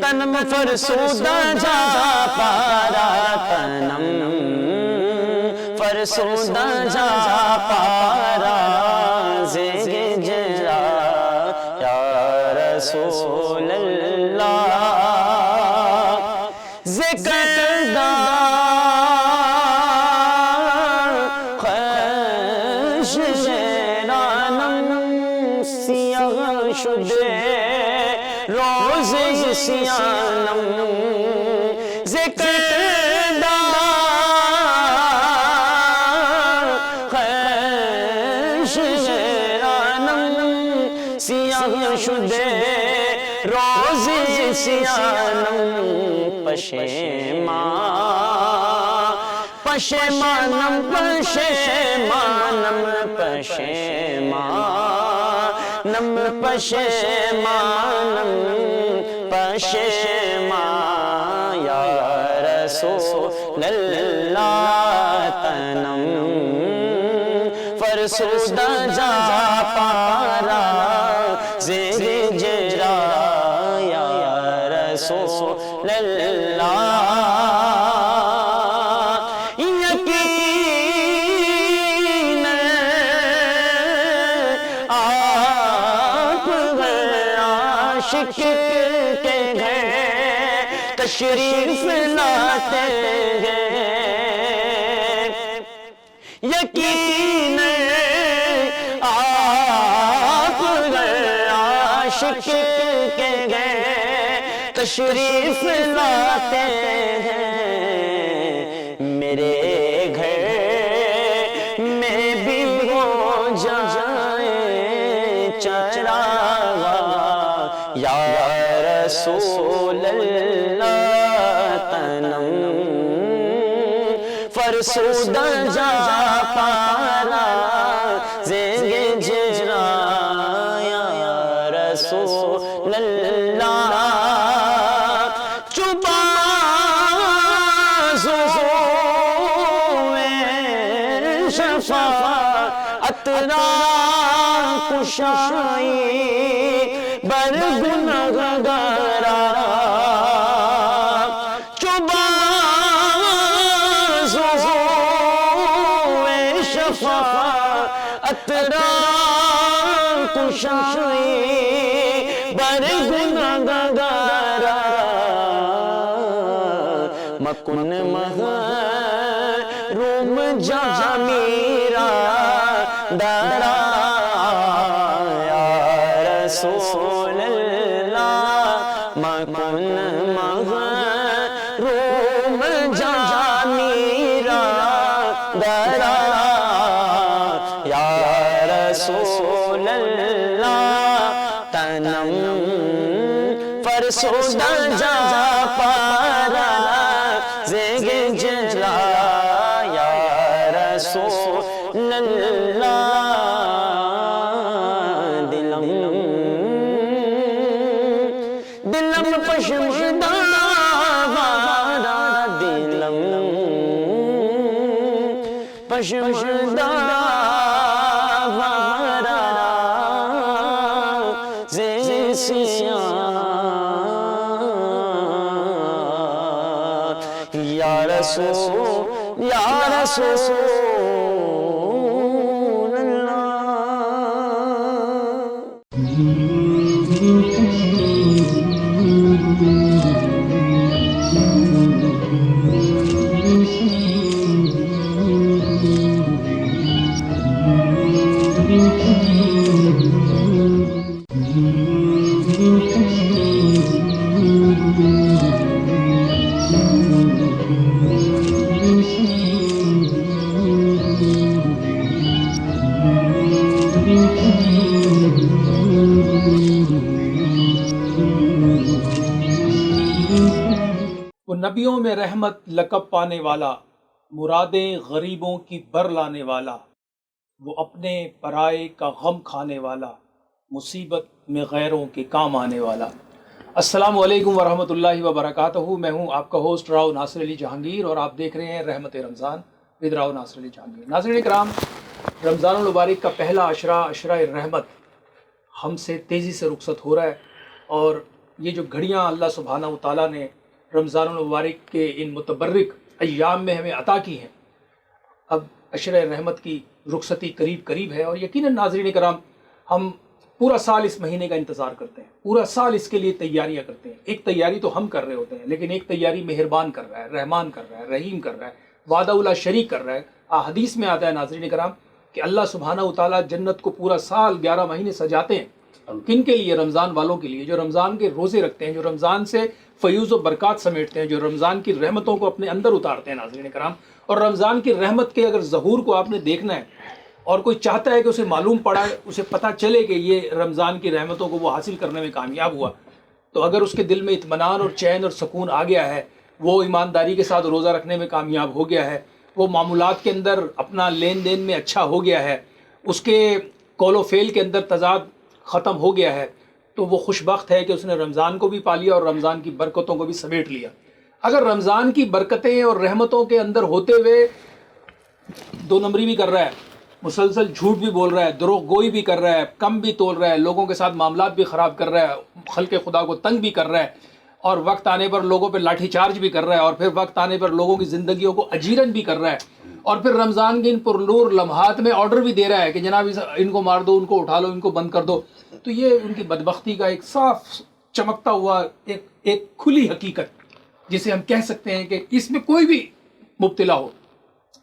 تنم فرسودہ جا پارا، تنم فرسودہ جا پارا، زیگ جرا یا رسول اللہ، ذکر دار خش شیرانم سیاہ شدے روز سیانم، ذکر دار خش شیرانم سیاہ شدے روز سیانم، پشیمانم پشیمانم پشیمانم پشیمانم پشیمان یا رسول اللہ، تنم فرسودہ جا پارا، زیر جرا یا رسول اللہ، یقین آپ عاشق کے گھر تشریف لاتے ہیں، یقین آپ عاشق کے گھر تشریف لاتے ہیں، میرے گھر میں بھی ہو جائے چراغ یا رسول اللہ، تنم فرسودہ جا پارا، زیر جرا یا رسول اللہ، شفاعت را کشائی بر گنہگارا، چوبازوئے شفاعت را کشائی بر گنہگارا، مکن محروم جا میرا دارا یا رسول اللہ، مکن محروم جا میرا دارا یا رسول اللہ، تنم فرسودہ جا پارا، زیگ جرا یا رسول اللہ، دلم پشمردہ وارا، دلم پشمردہ وارا، زیر سیاہ یا رسول اللہ، وہ نبیوں میں رحمت لقب پانے والا، مرادیں غریبوں کی بر لانے والا، وہ اپنے پرائے کا غم کھانے والا، مصیبت میں غیروں کے کام آنے والا۔ السلام علیکم ورحمۃ اللہ وبرکاتہ۔ میں ہوں آپ کا ہوسٹ راؤ ناصر علی جہانگیر، اور آپ دیکھ رہے ہیں رحمت رمضان ود راؤ ناصر علی جہانگیر۔ ناظرین کرام، رمضان المبارک کا پہلا عشرہ رحمت ہم سے تیزی سے رخصت ہو رہا ہے، اور یہ جو گھڑیاں اللہ سبحانہ و تعالیٰ نے رمضان المبارک کے ان متبرک ایام میں ہمیں عطا کی ہیں، اب عشرہ رحمت کی رخصتی قریب ہے۔ اور یقیناً ناظرین کرام، ہم پورا سال اس مہینے کا انتظار کرتے ہیں، پورا سال اس کے لیے تیاریاں کرتے ہیں۔ ایک تیاری تو ہم کر رہے ہوتے ہیں، لیکن ایک تیاری مہربان کر رہا ہے، رحمان کر رہا ہے، رحیم کر رہا ہے، وعدہ اللہ شریک کر رہا ہے۔ حدیث میں آتا ہے ناظرین کرام کہ اللہ سبحانہ و تعالیٰ جنت کو پورا سال 11 مہینے سجاتے ہیں۔ کن کے لیے؟ رمضان والوں کے لیے، جو رمضان کے روزے رکھتے ہیں، جو رمضان سے فیوز و برکات سمیٹتے ہیں، جو رمضان کی رحمتوں کو اپنے اندر اتارتے ہیں ناظرین کرام۔ اور رمضان کی رحمت کے اگر ظہور کو آپ نے دیکھنا ہے، اور کوئی چاہتا ہے کہ اسے معلوم پڑا ہے، اسے پتہ چلے کہ یہ رمضان کی رحمتوں کو وہ حاصل کرنے میں کامیاب ہوا، تو اگر اس کے دل میں اطمینان اور چین اور سکون آ گیا ہے، وہ ایمانداری کے ساتھ روزہ رکھنے میں کامیاب ہو گیا ہے، وہ معمولات کے اندر اپنا لین دین میں اچھا ہو گیا ہے، اس کے قول و فعل کے اندر تضاد ختم ہو گیا ہے، تو وہ خوش بخت ہے کہ اس نے رمضان کو بھی پا لیا اور رمضان کی برکتوں کو بھی سمیٹ لیا۔ اگر رمضان کی برکتیں اور رحمتوں کے اندر ہوتے ہوئے دو نمبری بھی کر رہا ہے، مسلسل جھوٹ بھی بول رہا ہے، دروغ گوئی بھی کر رہا ہے، کم بھی تول رہا ہے، لوگوں کے ساتھ معاملات بھی خراب کر رہا ہے، خلق خدا کو تنگ بھی کر رہا ہے، اور وقت آنے پر لوگوں پہ لاٹھی چارج بھی کر رہا ہے، اور پھر وقت آنے پر لوگوں کی زندگیوں کو اجیرن بھی کر رہا ہے، اور پھر رمضان کے ان پرنور لمحات میں آرڈر بھی دے رہا ہے کہ جناب ان کو مار دو، ان کو اٹھا لو، ان کو بند کر دو، تو یہ ان کی بدبختی کا ایک صاف چمکتا ہوا ایک کھلی حقیقت، جسے ہم کہہ سکتے ہیں کہ اس میں کوئی بھی مبتلا ہو،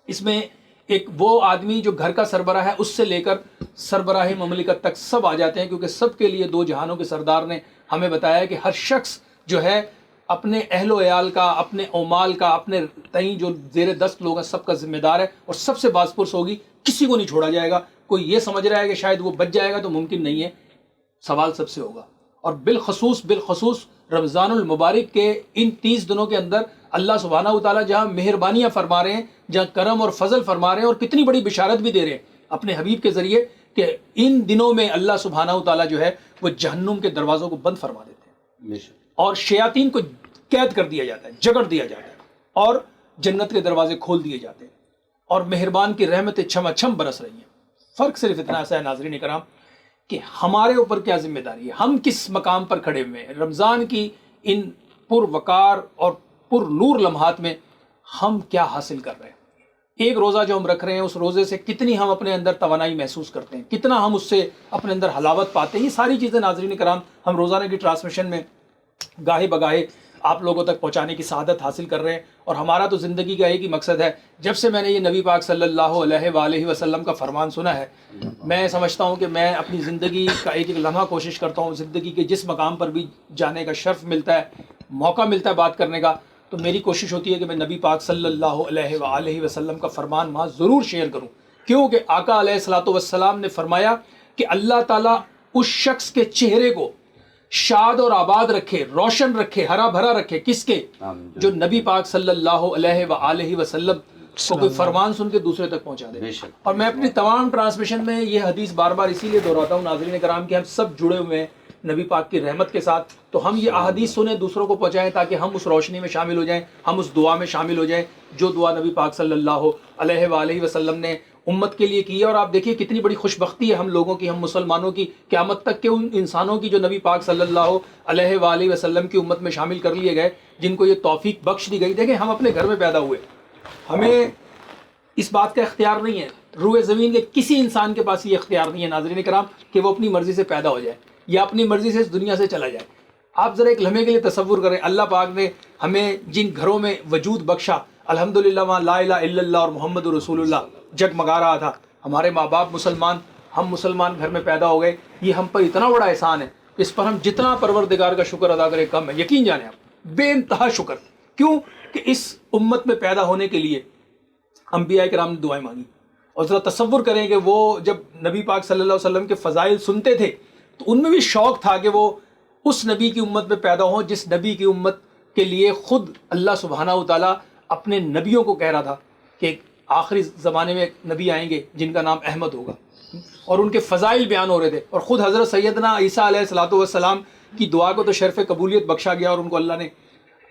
اس میں ایک وہ آدمی جو گھر کا سربراہ ہے، اس سے لے کر سربراہ مملکت تک سب آ جاتے ہیں، کیونکہ سب کے لیے دو جہانوں کے سردار نے ہمیں بتایا کہ ہر شخص جو ہے اپنے اہل و عیال کا، اپنے اعمال کا، اپنے تئیں جو زیر دست لوگ ہیں سب کا ذمہ دار ہے، اور سب سے باز پرس ہوگی، کسی کو نہیں چھوڑا جائے گا۔ کوئی یہ سمجھ رہا ہے کہ شاید وہ بچ جائے گا تو ممکن نہیں ہے، سوال سب سے ہوگا۔ اور بالخصوص رمضان المبارک کے ان 30 دنوں کے اندر اللہ سبحانہ و تعالیٰ جہاں مہربانیاں فرما رہے ہیں، جہاں کرم اور فضل فرما رہے ہیں، اور کتنی بڑی بشارت بھی دے رہے ہیں اپنے حبیب کے ذریعے کہ ان دنوں میں اللہ سبحانہ و تعالیٰ جو ہے وہ جہنم کے دروازوں کو بند فرما دیتے ہیں، اور شیاطین کو قید کر دیا جاتا ہے، جگڑ دیا جاتا ہے، اور جنت کے دروازے کھول دیے جاتے ہیں، اور مہربان کی رحمتیں چھما چھم برس رہی ہیں۔ فرق صرف اتنا سا ہے ناظرین کرام کہ ہمارے اوپر کیا ذمہ داری ہے، ہم کس مقام پر کھڑے ہوئے ہیں رمضان کی ان پر وقار اور پر نور لمحات میں، ہم کیا حاصل کر رہے ہیں۔ ایک روزہ جو ہم رکھ رہے ہیں، اس روزے سے کتنی ہم اپنے اندر توانائی محسوس کرتے ہیں، کتنا ہم اس سے اپنے اندر حلاوت پاتے ہیں، یہ ساری چیزیں ناظرین کرام ہم روزانہ کی ٹرانسمیشن میں گاہے بگاہے آپ لوگوں تک پہنچانے کی سعادت حاصل کر رہے ہیں۔ اور ہمارا تو زندگی کا ایک ہی مقصد ہے، جب سے میں نے یہ نبی پاک صلی اللہ علیہ وآلہ وسلم کا فرمان سنا ہے، میں سمجھتا ہوں کہ میں اپنی زندگی کا ایک لمحہ کوشش کرتا ہوں، زندگی کے جس مقام پر بھی جانے کا شرف ملتا ہے، موقع ملتا ہے بات کرنے کا، تو میری کوشش ہوتی ہے کہ میں نبی پاک صلی اللہ علیہ وآلہ وسلم کا فرمان وہاں ضرور شیئر کروں، کیونکہ آقا علیہ الصلوۃ والسلام نے فرمایا کہ اللہ تعالیٰ اس شخص کے چہرے کو شاد اور آباد رکھے، روشن رکھے، ہرا بھرا رکھے، کس کے؟ جو نبی پاک صلی اللہ علیہ وآلہ وسلم کو کوئی فرمان سن کے دوسرے تک پہنچا دے۔ اور میں اپنی تمام ٹرانسمیشن میں یہ حدیث بار بار اسی لیے دہراتا ہوں ناظرین کرام کہ ہم سب جڑے ہوئے ہیں نبی پاک کی رحمت کے ساتھ، تو ہم یہ احادیث سنیں، دوسروں کو پہنچائیں، تاکہ ہم اس روشنی میں شامل ہو جائیں، ہم اس دعا میں شامل ہو جائیں جو دعا نبی پاک صلی اللہ علیہ وآلہ وسلم نے امت کے لیے کی ہے۔ اور آپ دیکھیے کتنی بڑی خوش بختی ہے ہم لوگوں کی، ہم مسلمانوں کی، قیامت تک کے ان انسانوں کی جو نبی پاک صلی اللہ علیہ وآلہ وسلم کی امت میں شامل کر لیے گئے، جن کو یہ توفیق بخش دی گئی۔ دیکھیں ہم اپنے گھر میں پیدا ہوئے، ہمیں اس بات کا اختیار نہیں ہے، روئے زمین کے کسی انسان کے پاس یہ اختیار نہیں ہے ناظرین کرام کہ وہ اپنی مرضی سے پیدا ہو جائے یا اپنی مرضی سے اس دنیا سے چلا جائے۔ آپ ذرا ایک لمحے کے لیے تصور کریں، اللہ پاک نے ہمیں جن گھروں میں وجود بخشا، الحمدللہ وہاں لا الہ الا اللہ اور محمد رسول اللہ جگمگا رہا تھا، ہمارے ماں باپ مسلمان، ہم مسلمان گھر میں پیدا ہو گئے، یہ ہم پر اتنا بڑا احسان ہے، اس پر ہم جتنا پروردگار کا شکر ادا کریں کم ہے، یقین جانیں آپ، بے انتہا شکر۔ کیوں کہ اس امت میں پیدا ہونے کے لیے انبیاء کرام نے دعائیں مانگی، اور ذرا تصور کریں کہ وہ جب نبی پاک صلی اللہ علیہ وسلم کے فضائل سنتے تھے تو ان میں بھی شوق تھا کہ وہ اس نبی کی امت میں پیدا ہوں جس نبی کی امت کے لیے خود اللہ سبحانہ و تعالیٰ اپنے نبیوں کو کہہ رہا تھا کہ آخری زمانے میں ایک نبی آئیں گے جن کا نام احمد ہوگا، اور ان کے فضائل بیان ہو رہے تھے، اور خود حضرت سیدنا عیسیٰ علیہ الصلوۃ والسلام کی دعا کو تو شرف قبولیت بخشا گیا اور ان کو اللہ نے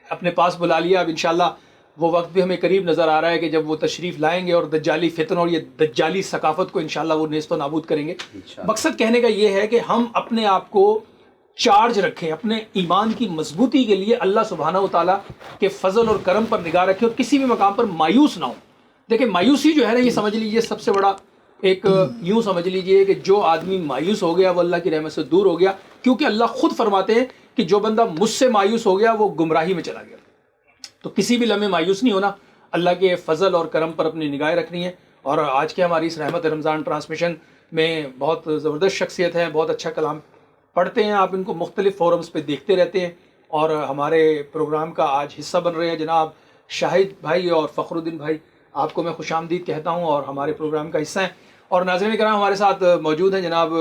اپنے پاس بلا لیا۔ اب انشاءاللہ وہ وقت بھی ہمیں قریب نظر آ رہا ہے کہ جب وہ تشریف لائیں گے اور دجالی فتن اور یہ دجالی ثقافت کو انشاءاللہ وہ نیست و نابود کریں گے۔ مقصد کہنے کا یہ ہے کہ ہم اپنے آپ کو چارج رکھیں، اپنے ایمان کی مضبوطی کے لیے اللہ سبحانہ و تعالیٰ کے فضل اور کرم پر نگاہ رکھیں، اور کسی بھی مقام پر مایوس نہ ہوں۔ دیکھیں مایوسی جو ہے نا، یہ سمجھ لیجئے سب سے بڑا ایک یوں سمجھ لیجئے کہ جو آدمی مایوس ہو گیا وہ اللہ کی رحمت سے دور ہو گیا، کیونکہ اللہ خود فرماتے ہیں کہ جو بندہ مجھ سے مایوس ہو گیا وہ گمراہی میں چلا گیا۔ تو کسی بھی لمحے مایوس نہیں ہونا، اللہ کے فضل اور کرم پر اپنی نگاہیں رکھنی ہے۔ اور آج کے ہماری اس رحمت رمضان ٹرانسمیشن میں بہت زبردست شخصیت ہیں، بہت اچھا کلام پڑھتے ہیں، آپ ان کو مختلف فورمز پہ دیکھتے رہتے ہیں، اور ہمارے پروگرام کا آج حصہ بن رہے ہیں جناب شاہد بھائی اور فخر الدین بھائی، آپ کو میں خوش آمدید کہتا ہوں اور ہمارے پروگرام کا حصہ ہیں۔ اور ناظرین کرام ہمارے ساتھ موجود ہیں جناب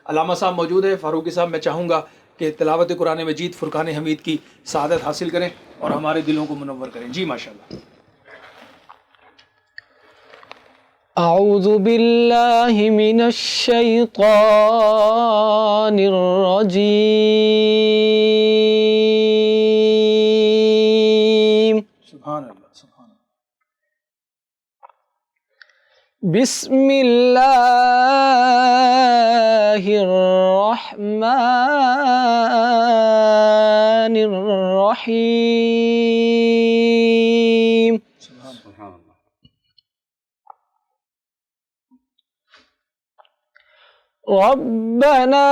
علامہ صاحب موجود ہیں، فاروقی صاحب، میں چاہوں گا کہ تلاوت قرآن مجید فرقان حمید کی سعادت حاصل کریں اور ہمارے دلوں کو منور کریں۔ جی ماشاءاللہ۔ اعوذ باللہ من الشیطان الرجیم۔ سبحان اللہ، سبحان اللہ۔ بسم اللہ الرحمن الرحیم۔ سبحان اللہ۔ ربنا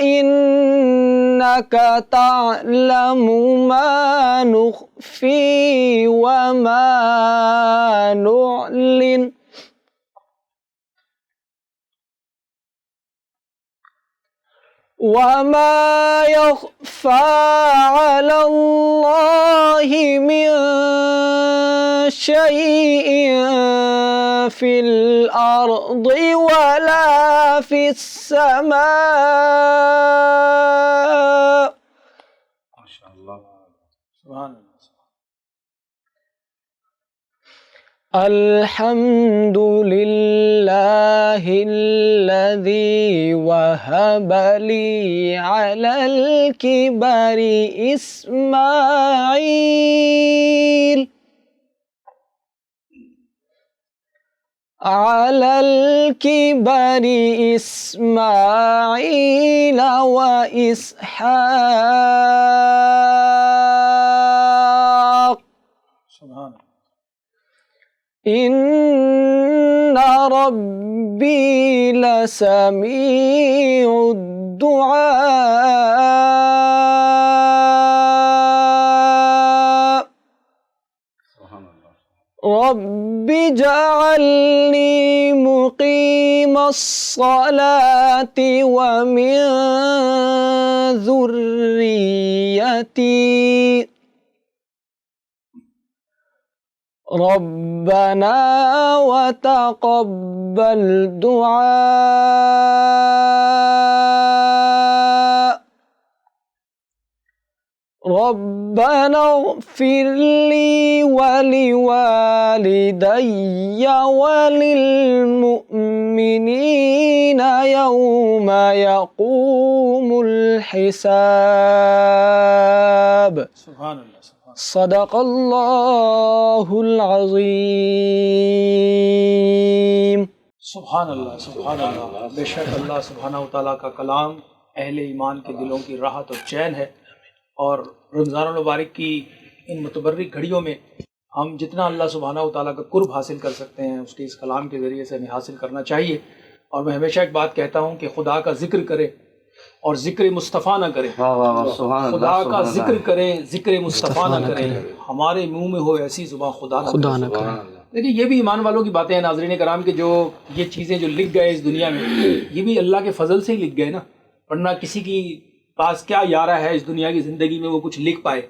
انك تعلم ما نخفي وما نعلن وما يخفى على الله من شيء في الأرض ولا في السماء۔ ماشاءاللہ، سبحان اللہ۔ الحمد لله الذي وهب لي على الكبر إسماعيل وإسحاق سبحان اللہ۔ إن ربي لسميع الدعاء۔ رب اجعلني مقيم الصلاة ومن ذريتي ربنا وتقبل دعاء۔ ربنا اغفر لي ولوالدي وللمؤمنين يوم يقوم الحساب۔ سبحان اللہ، سبحان صدق اللہ العظیم۔ سبحان اللہ، سبحان اللہ۔ بے شک اللہ سبحانہ و تعالیٰ کا کلام اہل ایمان کے دلوں کی راحت اور چین ہے، اور رمضان المبارک کی ان متبرک گھڑیوں میں ہم جتنا اللہ سبحانہ و تعالیٰ کا قرب حاصل کر سکتے ہیں اس کے اس کلام کے ذریعے سے ہمیں حاصل کرنا چاہیے۔ اور میں ہمیشہ ایک بات کہتا ہوں کہ خدا کا ذکر کرے اور ذکر مصطفیٰ نہ کرے، خدا کا ذکر کریں ذکر مصطفیٰ نہ کریں، ہمارے منہ میں ہو ایسی زبان خدا نہ کرے۔ دیکھیں یہ بھی ایمان والوں کی باتیں ہیں ناظرین کرام، کہ جو یہ چیزیں جو لکھ گئے اس دنیا میں، یہ بھی اللہ کے فضل سے ہی لکھ گئے نا، ورنہ کسی کی پاس کیا یارہ ہے اس دنیا کی زندگی میں وہ کچھ لکھ پائے،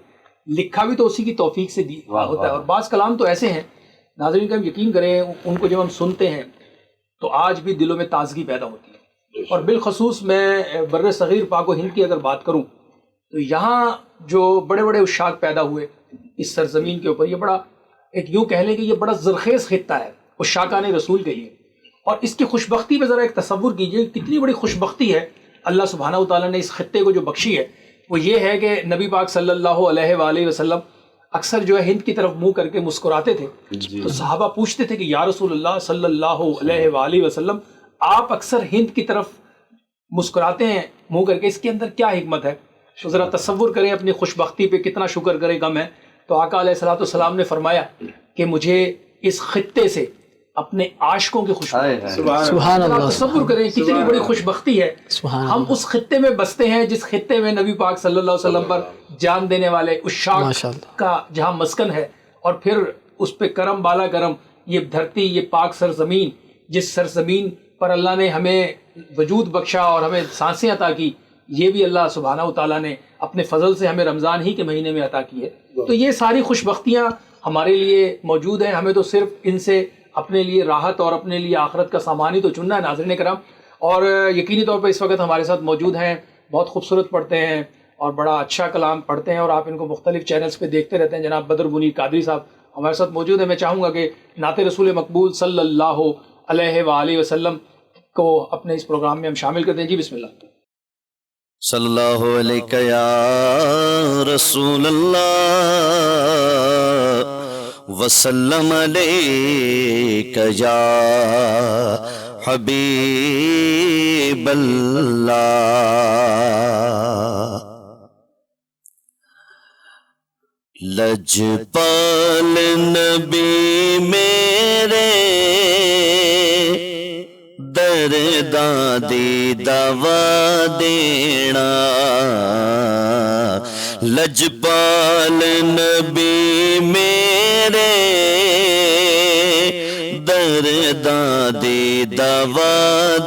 لکھا بھی تو اسی کی توفیق سے ہوتا ہے۔ اور بعض کلام تو ایسے ہیں ناظرین کرام، یقین کریں ان کو جب ہم سنتے ہیں تو آج بھی دلوں میں تازگی پیدا ہوتی ہے۔ اور بالخصوص میں بر صغیر پاک و ہند کی اگر بات کروں تو یہاں جو بڑے بڑے اشاعت پیدا ہوئے اس سرزمین کے اوپر، یہ بڑا ایک یوں کہہ لیں کہ یہ بڑا زرخیز خطہ ہے عشاقان رسول کے لیے، اور اس کی خوش بختی پہ ذرا ایک تصور کیجئے، کتنی بڑی خوش بختی ہے اللہ سبحانہ و تعالیٰ نے اس خطے کو جو بخشی ہے۔ وہ یہ ہے کہ نبی پاک صلی اللہ علیہ وآلہ وسلم اکثر جو ہے ہند کی طرف منہ کر کے مسکراتے تھے، تو صحابہ پوچھتے تھے کہ یا رسول اللہ صلی اللہ علیہ وآلہ وسلم، آپ اکثر ہند کی طرف مسکراتے ہیں منہ کر کے، اس کے اندر کیا حکمت ہے؟ تو ذرا تصور کریں اپنی خوش بختی پہ کتنا شکر کریں کم ہے۔ تو آقا علیہ الصلوۃ والسلام نے فرمایا کہ مجھے اس خطے سے اپنے عاشقوں کی خوش سبحان اللہ، تصور کریں کتنی بڑی خوش بختی ہے۔ سبحان ہم اس خطے میں بستے ہیں جس خطے میں نبی پاک صلی اللہ علیہ وسلم پر جان دینے والے عشاق ماشاء اللہ کا جہاں مسکن ہے، اور پھر اس پہ کرم بالا کرم، یہ دھرتی، یہ پاک سرزمین، جس سرزمین پر اللہ نے ہمیں وجود بخشا اور ہمیں سانسیں عطا کی، یہ بھی اللہ سبحانہ و تعالیٰ نے اپنے فضل سے ہمیں رمضان ہی کے مہینے میں عطا کی ہے۔ تو یہ ساری خوش بختیاں ہمارے لیے موجود ہیں، ہمیں تو صرف ان سے اپنے لیے راحت اور اپنے لیے آخرت کا سامان ہی تو چننا ہے۔ ناظرین کرام، اور یقینی طور پر اس وقت ہمارے ساتھ موجود ہیں، بہت خوبصورت پڑھتے ہیں اور بڑا اچھا کلام پڑھتے ہیں، اور آپ ان کو مختلف چینلز پہ دیکھتے رہتے ہیں، جناب بدر منیر قادری صاحب ہمارے ساتھ موجود ہیں۔ میں چاہوں گا کہ نعت رسول مقبول صلی اللہ علیہ وآلہ وسلم کو اپنے اس پروگرام میں ہم شامل کر دیں۔ جی بسم اللہ۔ صلی اللہ علیہ یا رسول اللہ وسلم علیک یا حبیب اللہ۔ لجپال نبی میرے درداں دی دوا دینا، لجپال نبی میرے درداں دی دوا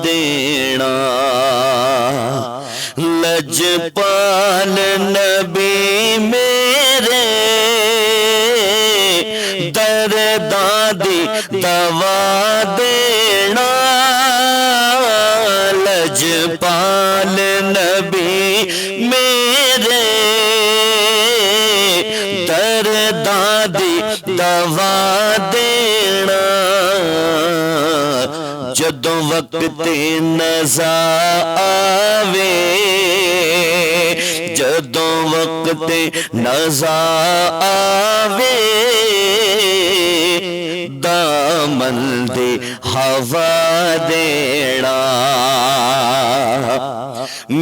دینا، لجپال نبی میرے درداں دی دوا دینا، لجپال نبی میرے درداں دی دوا دینا، جدوں وقت نزا آوے، جدوں وقت نزا آوے، دامن دی ہوا دینا،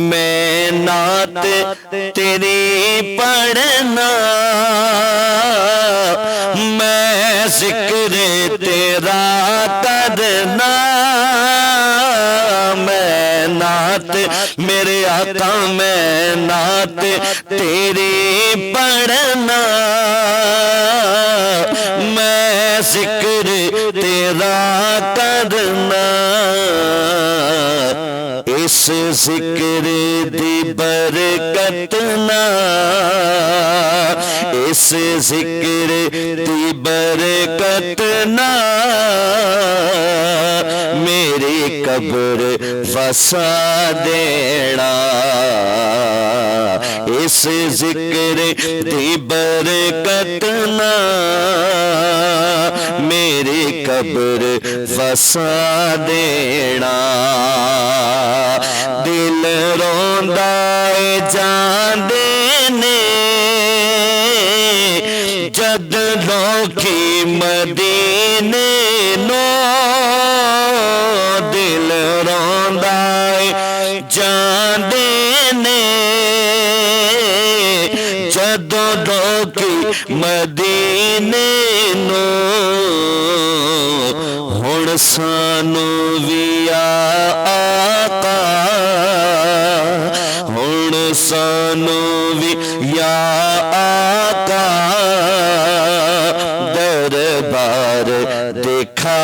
میں نعت تیری پڑھنا، میں ذکر تیرا کرنا، میں نعت میرے آقا میں نعت تیری پڑھنا، میں ذکر تیرا کرنا، اس ذکر دی برکت نا، اس ذکر دی برکت نا، میری قبر وسا دینا، اس ذکر دی برکت نا، میری قبر وسا دینا، دل روندا اے جاندے نے جد لوکی مدینے نو، دل روندا اے جاندے نے جد لوکی مدینے نو، ہن سانو وی آقا، ہن سانو وی یا آقا دربار دکھا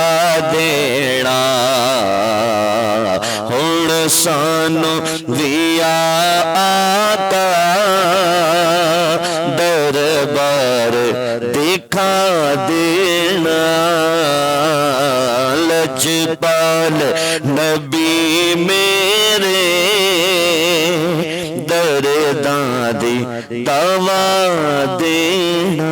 دینا، ہن سانو وی یا آقا دربار دکھا دینا، لجپال نبی میرے درداں دی دوا دینا۔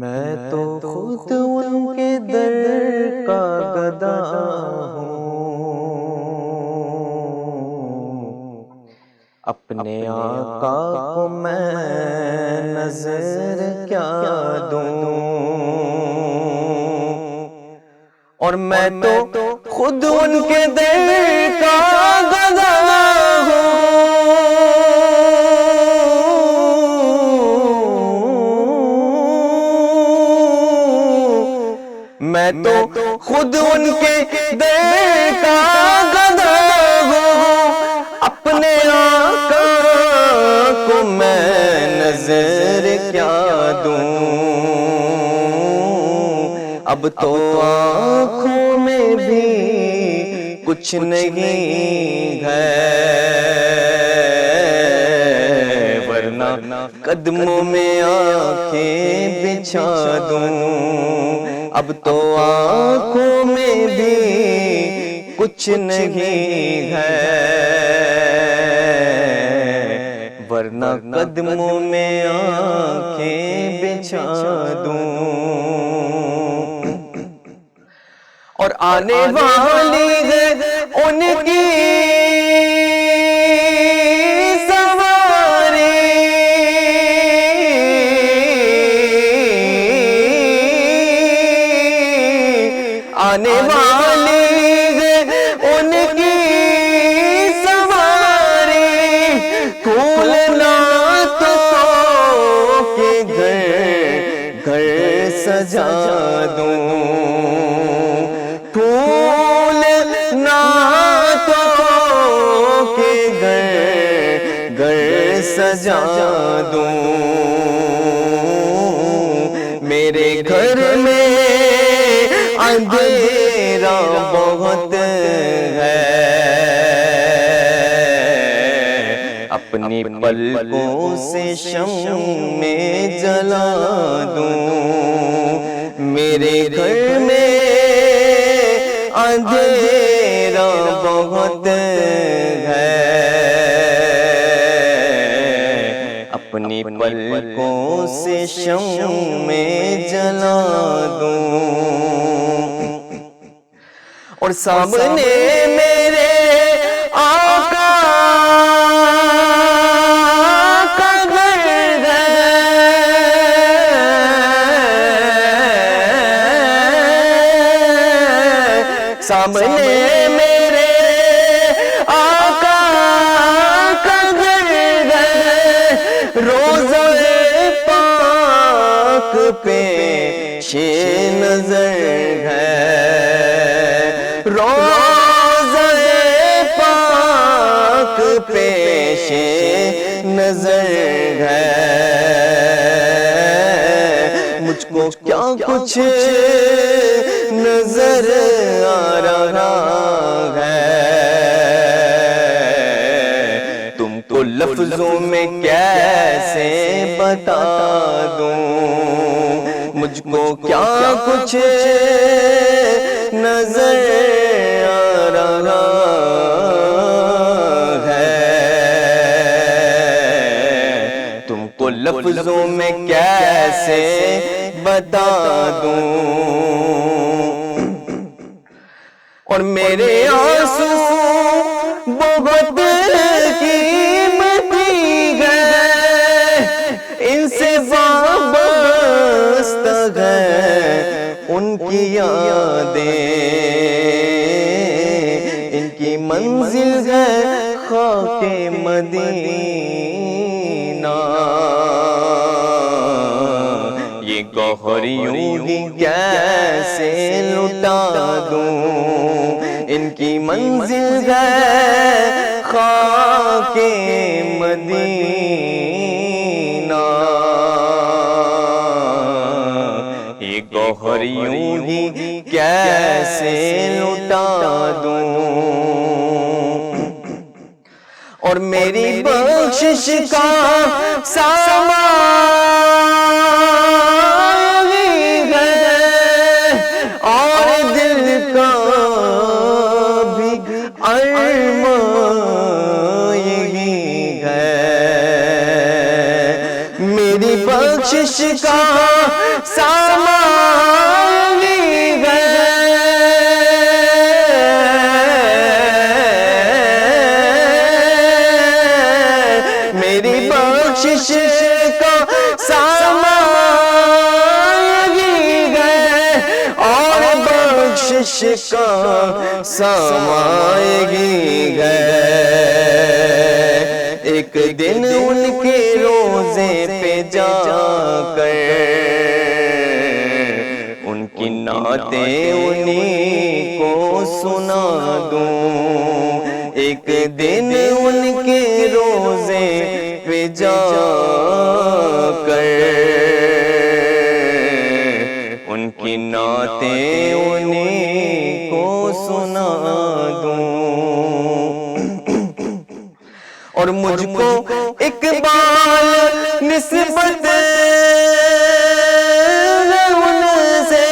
میں تو خود ان کے در کا گدا ہوں، اپنے آقا کو میں نظر کیا دوں، اور میں تو خود ان کے در کا گدا میں تو خود ان کے در کا گدا ہوں، اپنے آقا کو میں نظر کیا دوں، اب تو آنکھوں میں بھی کچھ نہیں ہے، ورنہ قدموں میں آنکھیں بچھا دوں، اب تو آنکھوں میں بھی کچھ نہیں ہے، ورنہ قدموں میں آنکھیں بچھا دوں، اور آنے والی ہے ان کی آنے والی ہے ان کی سواری، کھولنا تو کہ گھر گھر سجا دوں، کھولنا تو کہ گھر گھر سجا دوں، میرے گھر میں اندھیرا بہت ہے، اپنی پلکوں سے شمع جلا دوں، میرے گھر میں اندھیرا بہت ہے، اپنی پلکوں سے شمع جلا دوں، اور سامنے میرے آقا کا گھر ہے، سامنے میرے آقا کا گھر ہے، روضہ پاک پیش نظر ہے، روضہ پاک پیش نظر ہے، مجھ کو کیا کچھ نظر آ رہا ہے، تم کو لفظوں میں کیسے بتا دوں، مجھ کو کیا کچھ نظر آ رہا ہے، تم کو لفظوں میں کیسے بتا دوں، اور میرے آنسو بہت قیمتی ہے، ان سے وابستہ ہے ان کی یادیں، ان کی منزل ہے خاک مدینہ، یہ گوہر یوں ہی کیسے لٹا دوں، ان کی منزل ہے خاک مدینہ، یہ گوہر اور یوں ہی کیسے لٹا دوں، اور میری بخشش کا سامان اور دل کا بھی ارمان یہی ہے، میری بخشش کا سامان یہی ہے، میری بخشش کا سامان یہی ہے، اور بخشش کا سامان یہی ہے۔ ایک دن ان کے روزے پہ جا کر ان کی نعتیں انہیں کو سنا دوں، ایک دن ان کے روزے پہ جا کر ان کی نعتیں انہیں کو سنا دوں، اور مجھ کو اقبال نسبت ان سے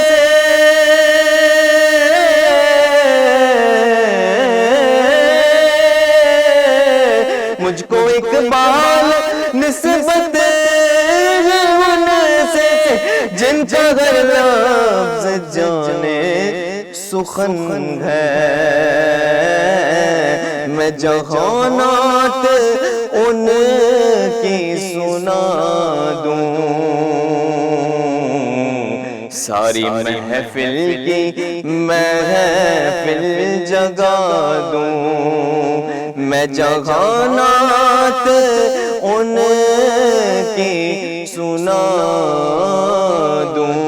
مجھ کو اقبال نسبت ان سے جن کا ہر لفظ جانے سخن ہے، میں جہانات ان کی سنا دوں، ساری محفل کی محفل جگا دوں، میں جہانات ان کی سنا دوں،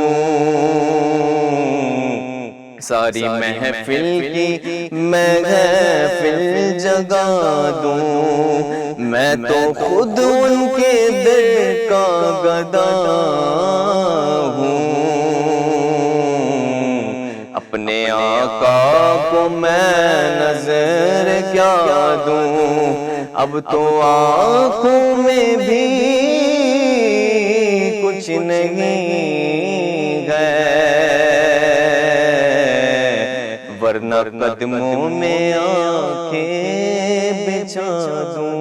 ساری محفل کی محفل جگا دوں، میں تو خود ان کے دل کا گدا ہوں، اپنے آقا کو میں نظر کیا دوں، اب تو آنکھوں میں بھی کچھ نہیں ہے، ورنہ قدموں میں آنکھیں بچھا دوں۔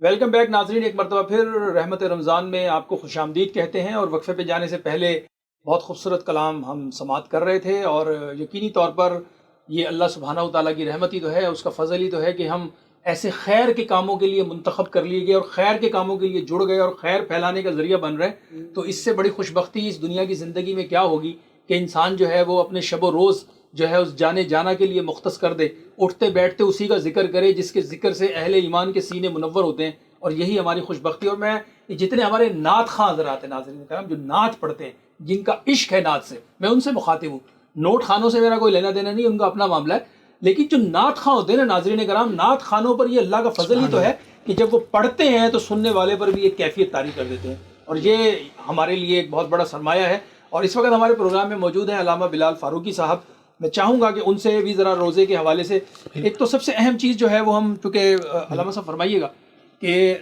ویلکم بیک ناظرین، ایک مرتبہ پھر رحمت رمضان میں آپ کو خوش آمدید کہتے ہیں، اور وقفے پہ جانے سے پہلے بہت خوبصورت کلام ہم سماعت کر رہے تھے، اور یقینی طور پر یہ اللہ سبحانہ و تعالیٰ کی رحمت ہی تو ہے، اس کا فضل ہی تو ہے کہ ہم ایسے خیر کے کاموں کے لیے منتخب کر لیے گئے اور خیر کے کاموں کے لیے جڑ گئے اور خیر پھیلانے کا ذریعہ بن رہے، تو اس سے بڑی خوش بختی اس دنیا کی زندگی میں کیا ہوگی کہ انسان جو ہے وہ اپنے شب و روز جو ہے اس جانے جانا کے لیے مختص کر دے، اٹھتے بیٹھتے اسی کا ذکر کرے جس کے ذکر سے اہل ایمان کے سینے منور ہوتے ہیں، اور یہی ہماری خوش بختی۔ اور میں جتنے ہمارے نعت خواں حضرات ہیں ناظرین کرام، جو نعت پڑھتے ہیں، جن کا عشق ہے نعت سے، میں ان سے مخاطب ہوں، نوٹ خانوں سے میرا کوئی لینا دینا نہیں، ان کا اپنا معاملہ ہے، لیکن جو نعت خواں ہوتے ہیں نا ناظرین کرام، نعت خانوں پر یہ اللہ کا فضل ہی تو ہے کہ جب وہ پڑھتے ہیں تو سننے والے پر بھی ایک کیفیت طاری کر دیتے ہیں، اور یہ ہمارے لیے ایک بہت بڑا سرمایہ ہے۔ اور اس وقت ہمارے پروگرام میں موجود ہیں علامہ بلال فاروقی صاحب، میں چاہوں گا کہ ان سے بھی ذرا روزے کے حوالے سے ایک تو سب سے اہم چیز جو ہے وہ ہم، چونکہ علامہ صاحب فرمائیے گا کہ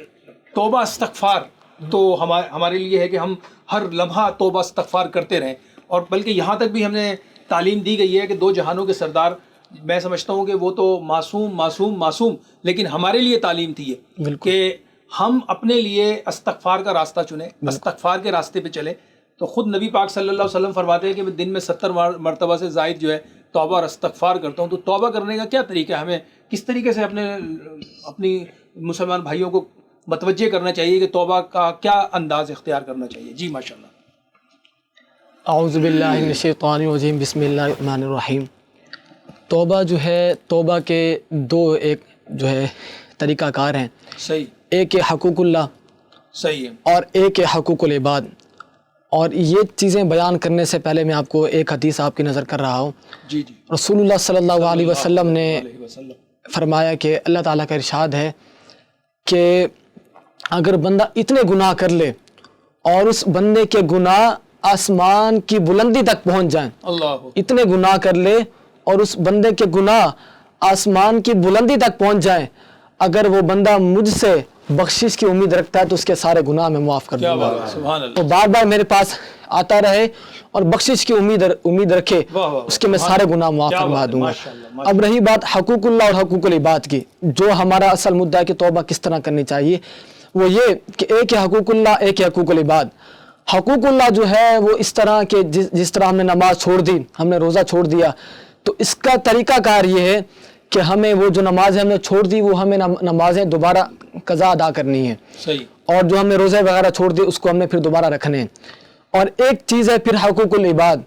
توبہ استغفار تو ہمارے لیے ہے کہ ہم ہر لمحہ توبہ استغفار کرتے رہیں، اور بلکہ یہاں تک بھی ہم نے تعلیم دی گئی ہے کہ دو جہانوں کے سردار، میں سمجھتا ہوں کہ وہ تو معصوم، لیکن ہمارے لیے تعلیم تھی ہے کہ ہم اپنے لیے استغفار کا راستہ چنیں، استغفار کے راستے پہ چلیں۔ تو خود نبی پاک صلی اللہ علیہ وسلم فرماتے ہیں کہ میں دن میں 70 مرتبہ سے زائد جو ہے توبہ اور استغفار کرتا ہوں۔ تو توبہ کرنے کا کیا طریقہ ہے، ہمیں کس طریقے سے اپنی مسلمان بھائیوں کو متوجہ کرنا چاہیے کہ توبہ کا کیا انداز اختیار کرنا چاہیے؟ جی ماشاء اللہ. اعوذ باللہ من الشیطان الرجیم، بسم اللہ الرحمن الرحیم. توبہ جو ہے، توبہ کے دو ایک جو ہے طریقہ کار ہیں. صحیح. ایک ہے حقوق اللہ، صحیح ہے. اور ایک ہے حقوق العباد. اور یہ چیزیں بیان کرنے سے پہلے میں آپ کو ایک حدیث آپ کی نظر کر رہا ہوں. جی جی. رسول اللہ صلی اللہ علیہ وسلم نے علیہ وسلم فرمایا کہ اللہ تعالیٰ کا ارشاد ہے کہ اگر بندہ اتنے گناہ کر لے اور اس بندے کے گناہ آسمان کی بلندی تک پہنچ جائیں، اللہ، اتنے گناہ کر لے اور اس بندے کے گناہ آسمان کی بلندی تک پہنچ جائیں، اگر وہ بندہ مجھ سے بخشش کی امید رکھتا ہے تو اس کے سارے گناہ میں معاف کر کیا دوں گا. بات ہے، سبحان اللہ. تو بار بار میرے پاس آتا رہے اور بخشش کی امید رکھے، واہ واہ، اس کے میں سارے گناہ معاف کیا فرما بات ہے، دوں گا. ماشاء اللہ، ماشاء اب رہی بات حقوق اللہ اور حقوق العباد کی، جو ہمارا اصل مدعا ہے کہ توبہ کس طرح کرنی چاہیے، وہ یہ کہ ایک ہے حقوق اللہ، ایک ہے حقوق العباد. حقوق اللہ جو ہے وہ اس طرح کہ جس طرح ہم نے نماز چھوڑ دی، ہم نے روزہ چھوڑ دیا، تو اس کا طریقہ کار یہ ہے کہ ہمیں وہ جو نمازیں ہم نے چھوڑ دی وہ ہمیں نمازیں دوبارہ قضا ادا کرنی ہے. صحیح. اور جو ہم نے روزے وغیرہ چھوڑ دیے اس کو ہم نے پھر دوبارہ رکھنے ہیں. اور ایک چیز ہے پھر حقوق العباد،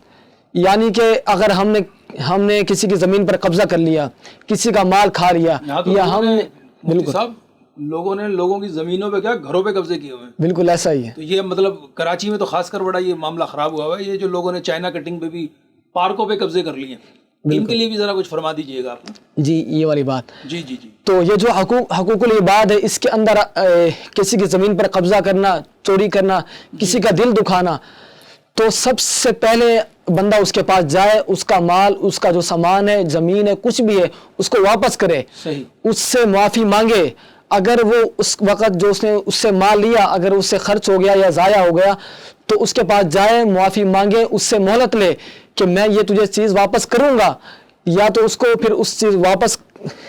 یعنی کہ اگر ہم نے کسی کی زمین پر قبضہ کر لیا، کسی کا مال کھا لیا، یا ہم نے بالکل صاحب لوگوں نے لوگوں کی زمینوں پہ کیا گھروں پہ قبضے کیے ہوئے ہیں. بالکل ایسا ہی ہے. تو یہ مطلب کراچی میں تو خاص کر بڑا یہ معاملہ خراب ہوا ہے، یہ جو لوگوں نے چائنا کٹنگ پہ بھی پارکوں پہ قبضے کر لیے، ان کے لیے بھی ذرا کچھ فرما دیجیے گا آپ. جی یہ والی بات. جی جی جی. تو یہ جو حقوق العباد ہے، اس کے اندر کسی کی زمین پر قبضہ کرنا، چوری کرنا، کسی کا دل دکھانا، تو سب سے پہلے بندہ اس کے پاس جائے، اس کا مال، اس کا جو سامان ہے، زمین ہے، کچھ بھی ہے، اس کو واپس کرے. صحیح. اس سے معافی مانگے. اگر وہ اس وقت جو اس نے اس سے مال لیا اگر اس سے خرچ ہو گیا یا ضائع ہو گیا تو اس کے پاس جائے، معافی مانگے، اس سے مہلت لے کہ میں یہ تجھے چیز واپس کروں گا، یا تو اس کو پھر اس چیز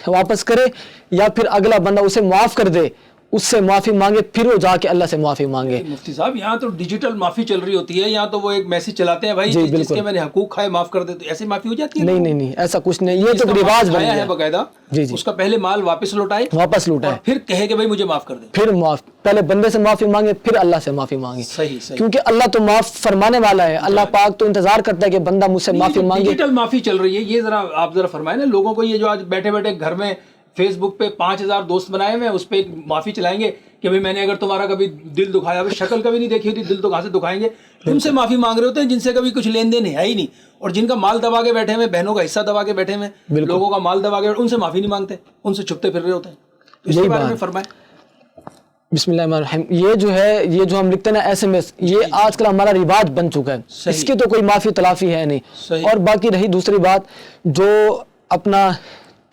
واپس کرے، یا پھر اگلا بندہ اسے معاف کر دے، اس سے معافی مانگے، پھر وہ جا کے اللہ سے معافی مانگے. مفتی صاحب یہاں تو ڈیجیٹل معافی چل رہی ہوتی ہے، یہاں تو وہ ایک میسج چلاتے ہیں بھائی جس کے میں نے حقوق کھائے معاف کر دے، تو ایسی معافی ہو جاتی ہے؟ نہیں ایسا کچھ نہیں، یہ تو رواج بن گیا ہے باقاعدہ. جی جی. اس کا پہلے مال واپس لوٹائے، پھر کہے کہ بھائی مجھے معاف کر دے، پھر پہلے بندے سے معافی مانگے، پھر اللہ سے معافی مانگے. صحیح صحیح. کیونکہ اللہ تو معاف فرمانے والا ہے، اللہ پاک تو انتظار کرتا ہے کہ بندہ مجھ سے معافی مانگے. ڈیجیٹل معافی چل رہی ہے، یہ ذرا آپ ذرا فرمائیں نا لوگوں کو. یہ جو آج بیٹھے بیٹھے گھر میں فیس بک پہ 5000 دوست بنائے ہوئے ہیں، اس پہ ایک معافی چلائیں گے کہ بھائی میں نے اگر تمہارا کبھی دل دکھایا، شکل کبھی نہیں دیکھی ہوتی، دل تو کہاں سے دکھائیں گے. تم سے معافی مانگ رہے ہوتے ہیں جن سے کبھی کچھ لین دین ہے ہی نہیں، اور جن کا مال دبا کے بیٹھے ہوئے، بہنوں کا حصہ دبا کے بیٹھے ہوئے، لوگوں کا مال دبا کے، ان سے معافی نہیں مانگتے، ان سے چھپتے پھر رہے ہوتے ہیں. اس کے بارے میں فرمائیں. بسم اللہ الرحمن الرحیم. یہ جو ہے، یہ جو ہم لکھتے ہیں نا SMS، یہ آج کل ہمارا رواج بن چکا ہے، اس کی تو کوئی معافی تلافی ہے نہیں. اور باقی رہی دوسری بات، جو اپنا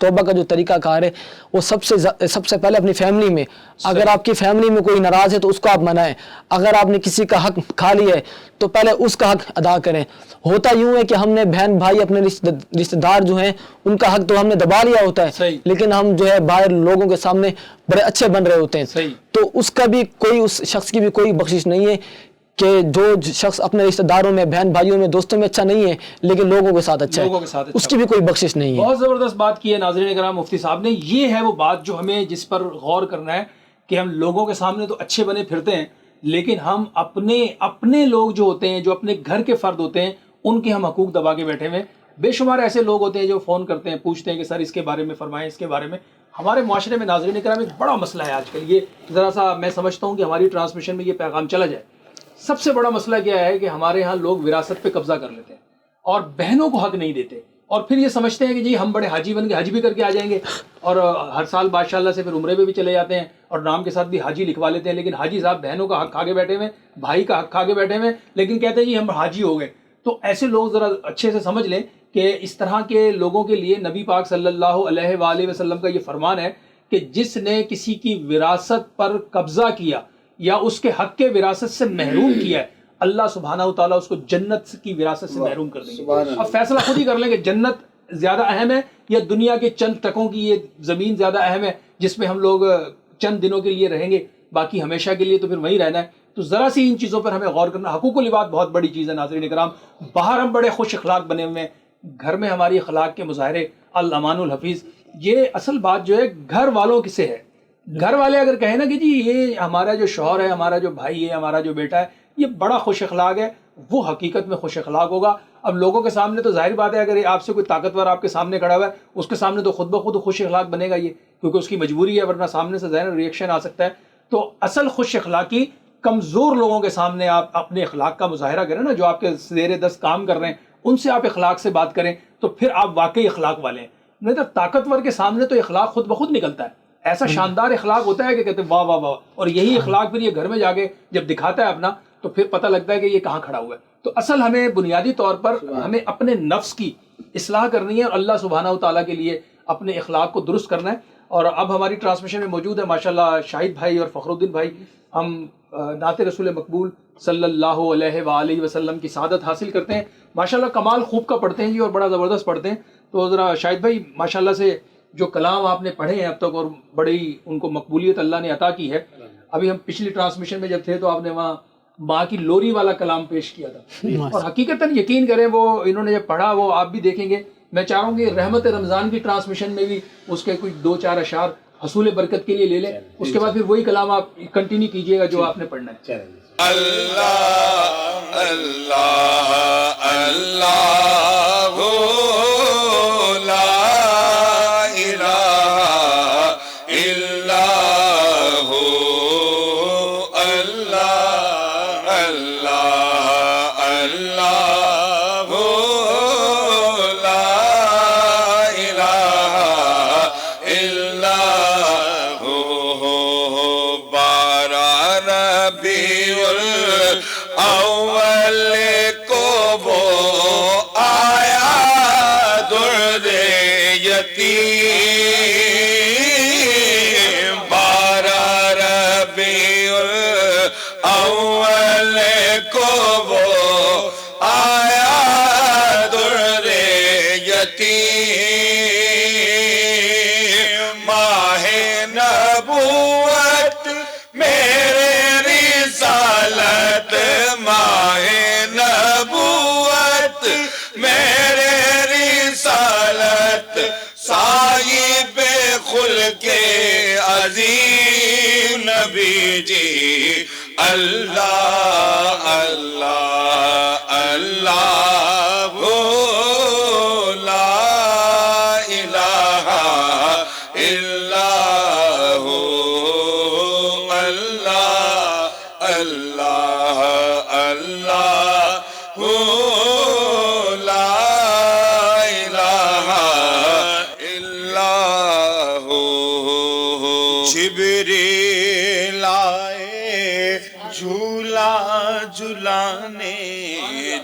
توبہ کا جو طریقہ کار ہے وہ سب سے پہلے اپنی فیملی میں، اگر آپ کی فیملی میں کوئی ناراض ہے تو اس کو آپ منائیں. اگر آپ نے کسی کا حق کھا لیا ہے تو پہلے اس کا حق ادا کریں. ہوتا یوں ہے کہ ہم نے بہن بھائی، اپنے رشتہ دار جو ہیں، ان کا حق تو ہم نے دبا لیا ہوتا ہے، لیکن ہم جو ہے باہر لوگوں کے سامنے بڑے اچھے بن رہے ہوتے ہیں. تو اس کا بھی کوئی، اس شخص کی بھی کوئی بخشش نہیں ہے کہ جو شخص اپنے رشتہ داروں میں، بہن بھائیوں میں، دوستوں میں اچھا نہیں ہے لیکن لوگوں کے ساتھ اچھا ہے، اس کی بھی کوئی بخشش نہیں ہے. بہت زبردست بات کی ہے ناظرین کرام مفتی صاحب نے. یہ ہے وہ بات جو ہمیں جس پر غور کرنا ہے کہ ہم لوگوں کے سامنے تو اچھے بنے پھرتے ہیں، لیکن ہم اپنے لوگ جو ہوتے ہیں، جو اپنے گھر کے فرد ہوتے ہیں، ان کے ہم حقوق دبا کے بیٹھے ہوئے. بے شمار ایسے لوگ ہوتے ہیں جو فون کرتے ہیں، پوچھتے ہیں کہ سر اس کے بارے میں فرمائیں، اس کے بارے میں. ہمارے معاشرے میں ناظرین کرام ایک بڑا مسئلہ ہے آج کل. یہ ذرا سا میں سمجھتا ہوں کہ ہماری ٹرانسمیشن میں یہ پیغام چلا جائے. سب سے بڑا مسئلہ کیا ہے کہ ہمارے ہاں لوگ وراثت پہ قبضہ کر لیتے ہیں اور بہنوں کو حق نہیں دیتے، اور پھر یہ سمجھتے ہیں کہ جی ہم بڑے حاجی بن کے حج بھی کر کے آ جائیں گے، اور ہر سال بادشاہ اللہ سے پھر عمرے پہ بھی چلے جاتے ہیں اور نام کے ساتھ بھی حاجی لکھوا لیتے ہیں. لیکن حاجی صاحب بہنوں کا حق کھا کے بیٹھے ہوئے، بھائی کا حق کھا کے بیٹھے ہوئے، لیکن کہتے ہیں جی ہم حاجی ہو گئے. تو ایسے لوگ ذرا اچھے سے سمجھ لیں کہ اس طرح کے لوگوں کے لیے نبی پاک صلی اللہ علیہ وآلہ وسلم کا یہ فرمان ہے کہ جس نے کسی کی وراثت پر قبضہ کیا یا اس کے حق کے وراثت سے محروم کیا ہے، اللہ سبحانہ و تعالیٰ اس کو جنت کی وراثت سے محروم کر دیں گے. اب فیصلہ خود ہی کر لیں کہ جنت زیادہ اہم ہے یا دنیا کے چند ٹکوں کی یہ زمین زیادہ اہم ہے جس میں ہم لوگ چند دنوں کے لیے رہیں گے، باقی ہمیشہ کے لیے تو پھر وہیں رہنا ہے. تو ذرا سی ان چیزوں پر ہمیں غور کرنا. حقوق العباد بہت بڑی چیز ہے ناظرین کرام. باہر ہم بڑے خوش اخلاق بنے ہوئے ہیں، گھر میں ہماری اخلاق کے مظاہرے، الامان الحفیظ. یہ اصل بات جو ہے گھر والوں سے ہے. گھر والے اگر کہیں نا کہ جی یہ ہمارا جو شوہر ہے، ہمارا جو بھائی ہے، ہمارا جو بیٹا ہے یہ بڑا خوش اخلاق ہے، وہ حقیقت میں خوش اخلاق ہوگا۔ اب لوگوں کے سامنے تو ظاہر بات ہے، اگر آپ سے کوئی طاقتور آپ کے سامنے کھڑا ہوا ہے، اس کے سامنے تو خود بخود خوش اخلاق بنے گا یہ، کیونکہ اس کی مجبوری ہے، ورنہ سامنے سے ظاہر ریئیکشن آ سکتا ہے۔ تو اصل خوش اخلاقی کمزور لوگوں کے سامنے آپ اپنے اخلاق کا مظاہرہ کریں نا، جو آپ کے زیر دست کام کر رہے ہیں ان سے آپ اخلاق سے بات کریں، تو پھر آپ واقعی اخلاق والے ہیں۔ نہیں تو طاقتور کے سامنے تو اخلاق خود بخود نکلتا ہے، ایسا شاندار اخلاق ہوتا ہے کہ کہتے ہیں واہ واہ واہ، اور یہی اخلاق پھر یہ گھر میں جا کے جب دکھاتا ہے اپنا، تو پھر پتہ لگتا ہے کہ یہ کہاں کھڑا ہوا ہے۔ تو اصل ہمیں بنیادی طور پر ہمیں اپنے نفس کی اصلاح کرنی ہے اور اللہ سبحانہ و تعالیٰ کے لیے اپنے اخلاق کو درست کرنا ہے۔ اور اب ہماری ٹرانسمیشن میں موجود ہے ماشاءاللہ شاہد بھائی اور فخر الدین بھائی، ہم نعت رسول مقبول صلی اللہ علیہ وآلہ وسلم کی سعادت حاصل کرتے ہیں۔ ماشاءاللہ کمال خوب کا پڑھتے ہیں جی، اور بڑا زبردست پڑھتے ہیں۔ تو ذرا شاہد بھائی ماشاءاللہ سے جو کلام آپ نے پڑھے ہیں اب تک، اور بڑی ان کو مقبولیت اللہ نے عطا کی ہے۔ ابھی ہم پچھلی ٹرانسمیشن میں جب تھے تو آپ نے وہاں ماں کی لوری والا کلام پیش کیا تھا، اور حقیقتاً یقین کریں وہ انہوں نے جب پڑھا وہ آپ بھی دیکھیں گے۔ میں چاہوں گی رحمت رمضان کی ٹرانسمیشن میں بھی اس کے کچھ 2-4 اشعار حصول برکت کے لیے لے لیں، اس کے بعد پھر وہی کلام آپ کنٹینیو کیجئے گا جو آپ نے پڑھنا ہے۔ اللہ اللہ اللہ لا الہ الا ہو، اللہ اللہ اللہ لا الہ الا ہو، بارہ ربیع الاول کو وہ آیا درد یتیم، بارہ ربیع الاول کو وہ آیا درد یتیم، ماہ نبوت میرے رسالت، ماہ نبوت میرے رسالت، صاحب خلق عظیم نبی جی، اللہ اللہ اللہ لا الہ الا ہو، اللہ اللہ اللہ لا الہ الا ہو، جبریل آئے جھولا جھولانے،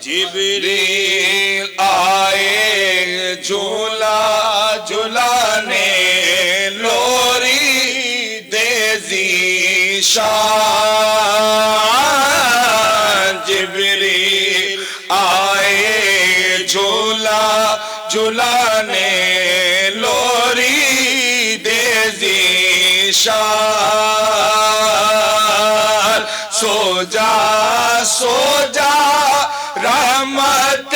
جبریل آئے جھولا جھولانے، لوری دیزی شان، جبریل آئے جھولا جھولانے، لوری دیزی شان، سو جا سو جا رحمت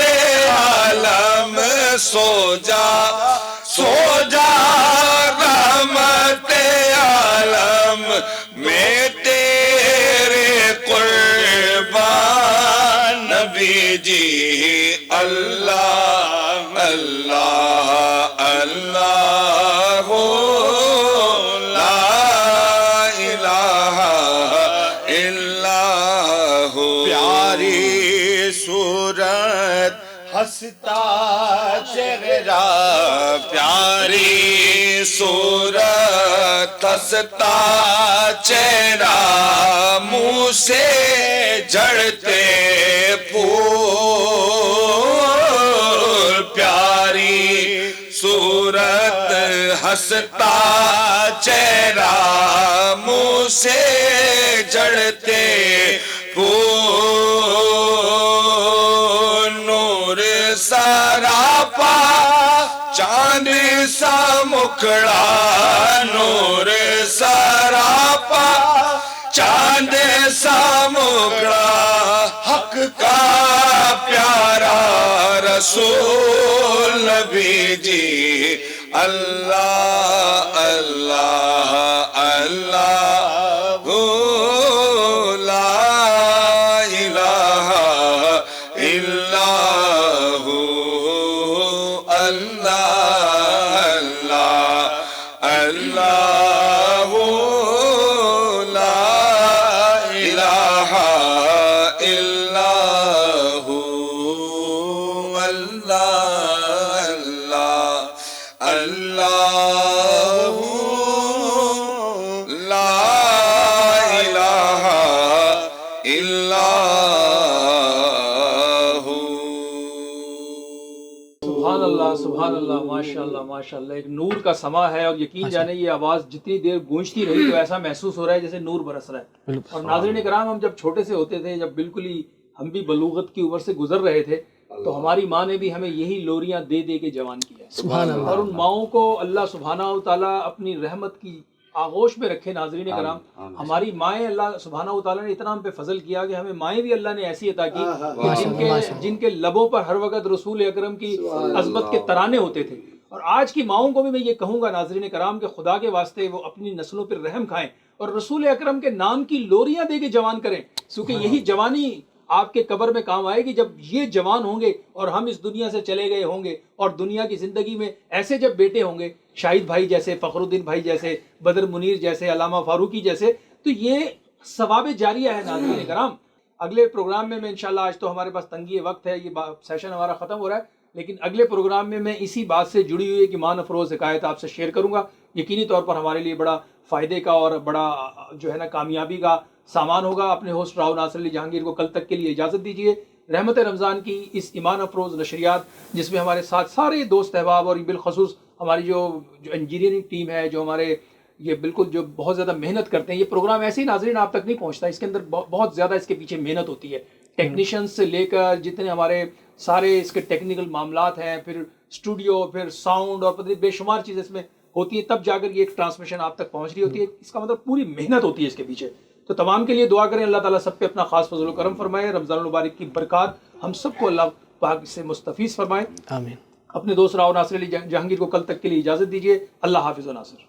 عالم، سو جا سو جا رحمت عالم، میں تیرے قربان نبی جی، اللہ اللہ اللہ لا الہ الا ہو، پیاری صورت ہنستا چہرہ، پیاری صورت ہنستا چہرہ، منہ سے جھڑتے پھول، پیاری صورت ہنستا چہرہ، منہ سے جھڑتے پھول، نور سراپا چاند سا مکھڑا، نور سراپا چاند سا مکھڑا، حق کا پیارا رسول نبی جی، اللہ اللہ اللہ سبحان اللہ، ماشاء اللہ ماشاء اللہ، ایک نور کا سما ہے، اور یقین جانے یہ آواز جتنی دیر گونجتی رہی تو ایسا محسوس ہو رہا ہے جیسے نور برس رہا ہے. اور ناظرین کرام، ہم جب چھوٹے سے ہوتے تھے، جب بالکل ہی ہم بھی بلوغت کی عمر سے گزر رہے تھے، تو ہماری ماں نے بھی ہمیں یہی لوریاں دے دے کے جوان کیا ہے. سبحان اللہ. اور ان ماؤں کو اللہ سبحانہ و تعالیٰ اپنی رحمت کی آغوش میں رکھے. ناظرین کرام، ہماری مائیں اللہ سبحانہ و تعالیٰ نے اتنا ہم پہ فضل کیا کہ ہمیں مائیں بھی اللہ نے ایسی عطا کی کہ جن کے لبوں پر ہر وقت رسول اکرم کی عظمت کے ترانے ہوتے تھے. اور آج کی ماؤں کو بھی میں یہ کہوں گا ناظرین کرام کہ خدا کے واسطے وہ اپنی نسلوں پر رحم کھائیں اور رسول اکرم کے نام کی لوریاں دے کے جوان کریں، کیونکہ یہی جوانی آپ کے قبر میں کام آئے گی. جب یہ جوان ہوں گے اور ہم اس دنیا سے چلے گئے ہوں گے، اور دنیا کی زندگی میں ایسے جب بیٹے ہوں گے، شاہد بھائی جیسے، فخر الدین بھائی جیسے، بدر منیر جیسے، علامہ فاروقی جیسے، تو یہ ثواب جاریہ ہے. ناظرین کرام، اگلے پروگرام میں انشاءاللہ، آج تو ہمارے پاس تنگی وقت ہے، یہ سیشن ہمارا ختم ہو رہا ہے، لیکن اگلے پروگرام میں اسی بات سے جڑی ہوئی ایک ایمان افروز حکایت آپ سے شیئر کروں گا. یقینی طور پر ہمارے لیے بڑا فائدے کا اور بڑا جو ہے نا کامیابی کا سامان ہوگا. اپنے ہوسٹ راؤ ناصر علی جہانگیر کو کل تک کے لیے اجازت دیجیے. رحمت رمضان کی اس ایمان افروز نشریات، جس میں ہمارے ساتھ سارے دوست احباب اور بالخصوص ہماری جو انجینئرنگ ٹیم ہے، جو ہمارے یہ بالکل جو بہت زیادہ محنت کرتے ہیں، یہ پروگرام ایسے ہی ناظرین آپ تک نہیں پہنچتا، اس کے اندر بہت زیادہ اس کے پیچھے محنت ہوتی ہے. ٹیکنیشینز سے لے کر جتنے ہمارے سارے اس کے ٹیکنیکل معاملات ہیں، پھر اسٹوڈیو، پھر ساؤنڈ، اور بے شمار چیزیں اس میں ہوتی ہیں، تب جا کر یہ ایک ٹرانسمیشن آپ تک پہنچ رہی ہوتی ہے. اس کا مطلب پوری محنت ہوتی ہے اس کے پیچھے. تو تمام کے لیے دعا کریں، اللہ تعالیٰ سب پہ اپنا خاص فضل و کرم فرمائے. رمضان المبارک کی برکات ہم سب کو اللہ پاک سے مستفیض فرمائے. آمین. اپنے دوست راؤ ناصر علی جہانگیر کو کل تک کے لیے اجازت دیجیے. اللہ حافظ و ناصر.